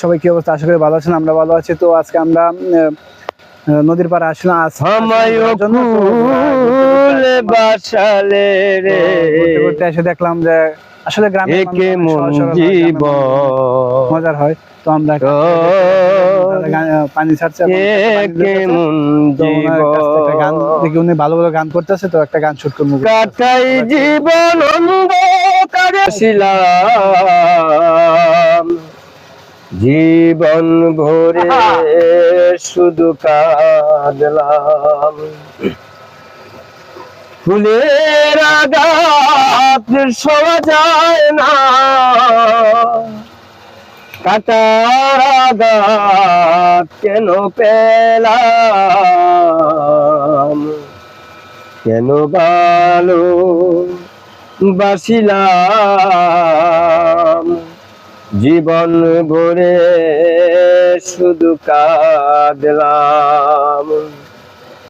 সবাই কি অবস্থা? আশা করি ভালো আছেন, আমরা ভালো আছি। তো আজকে আমরা নদীর পাড়ে আসলাম ঘুরতে এসে দেখলাম যে আসলে গ্রামে মজার হয়। তো আমরা পানি ছাড়ছে, গান দেখি উনি ভালো ভালো গান করতেছে, তো একটা গান শুট করবো। কাটাই জীবন অন্ধকারে ছিলাম, জীবন ভরে শুধু কাঁদলাম। ফুলের আঘাত শোয়া যায় না, কাটার আঘাত কেন পেলাম, কেন ভালো বাসিলাম, জীবন ভরে শুধু কাঁদলাম।